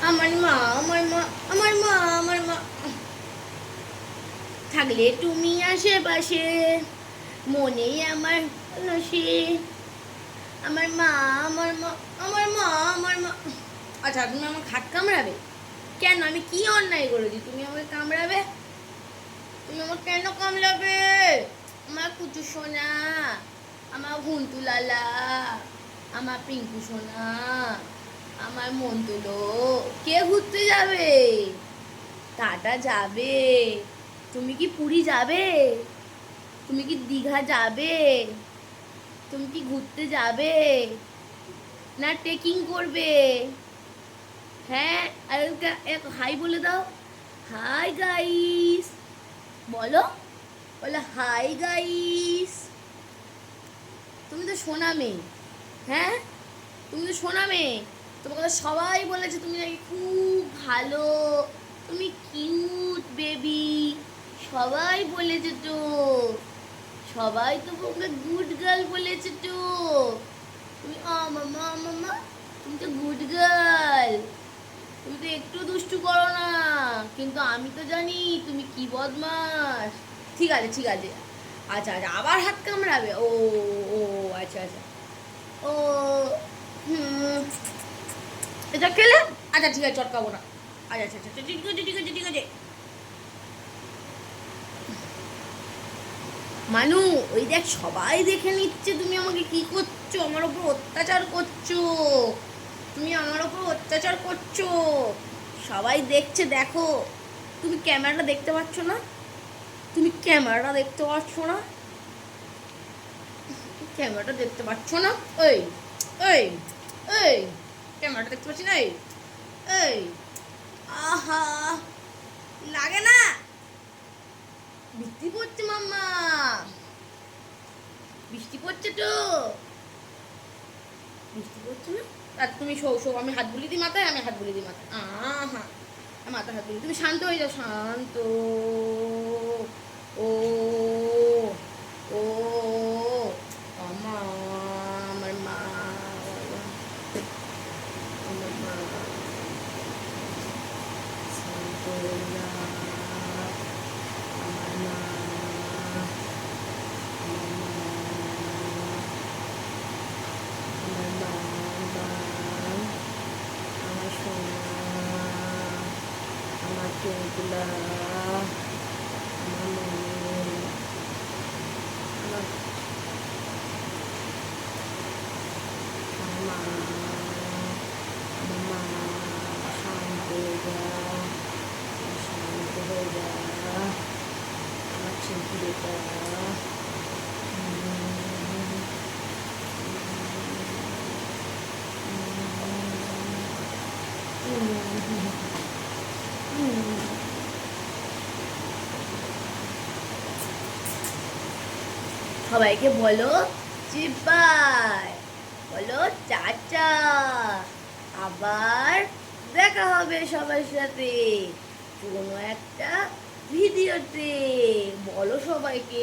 আমার মা আমার মা আমার মা আমার মা থাকলে তুমি আশেপাশে মনেই আমার হাসি। আমার মা আমার মা আমার মা আমার মা। আচ্ছা, তুমি আমার হাত কামড়াবে কেন? আমি কি অন্যায় করেছি তুমি আমাকে কামড়াবে? তুমি আমার কেন কামড়াবে? আমার কুচু সোনা, আমার ভুন্টু লালা, আমার পিঙ্কু সোনা, আমার মন তুলো। কে ঘুরতে যাবে? টাটা যাবে? তুমি কি পুরী যাবে? তুমি কি দীঘা যাবে? তুমি কি ঘুরতে যাবে না ট্রেকিং করবে? হ্যাঁ, আর এক হাই বলে দাও। হাই গাইস বলো, বলে হাই গাইস। তুমি তো সোনা মেয়ে। হ্যাঁ, তুমি তো সোনা মেয়ে। তোমার কথা সবাই বলেছে তুমি নাকি খুব ভালো, তুমি কিউট বেবি। সবাই বলেছে তো, সবাই তো তোমাকে গুড গার্ল বলেছে তো। তুমি মামা মামা, তুমি তো গুড গার্ল। তুমি তো একটু দুষ্টু করো না, কিন্তু আমি তো জানি তুমি কি বদমাস। ঠিক আছে ঠিক আছে। আচ্ছা আচ্ছা, আবার হাত কামড়াবে? ও ও আচ্ছা আচ্ছা। ও হুম, এটা খেলে? আচ্ছা ঠিক আছে, চটকাবো না। আচ্ছা আচ্ছা আচ্ছা, ঠিক আছে ঠিক আছে ঠিক আছে। মানু, ওই দেখ সবাই দেখে নিচ্ছে তুমি আমাকে কি করছো, আমার ওপর অত্যাচার করছো। তুমি আমার ওপর অত্যাচার করছো, সবাই দেখছে। দেখো, তুমি ক্যামেরাটা দেখতে পাচ্ছ না? তুমি ক্যামেরাটা দেখতে পাচ্ছ না? ক্যামেরাটা দেখতে পাচ্ছ না? এই এই এই, ক্যামেরাটা দেখতে পাচ্ছি না? এই এই, আহা, লাগে না? বৃষ্টি পড়ছে মাম্মা, বৃষ্টি পড়ছে তো। বৃষ্টি পড়ছে না? আর তুমি শো শো, আমি হাত বুলিয়ে দিই মাথায়, আমি হাত বুলিয়ে দিই মাথায়। হ্যাঁ, মাথা হাত বুলিয়ে। তুমি শান্ত হয়ে যাও, শান্ত। ও ও আমার মা, আমার মা, শান্ত হয়ে যা। আমার মা, আমার মা, আমার সোনা, আমার চোখগুলা, আমার মনে, আমার মা, আমার মা, শান্ত হয়ে যা, শান্ত হয়ে যা, আমার চিন্তিটা। সবাইকে বলো যে বাই, বলো চাচা। আবার দেখা হবে সবার সাথে কোনো একটা ভিডিওতে। বলো সবাইকে।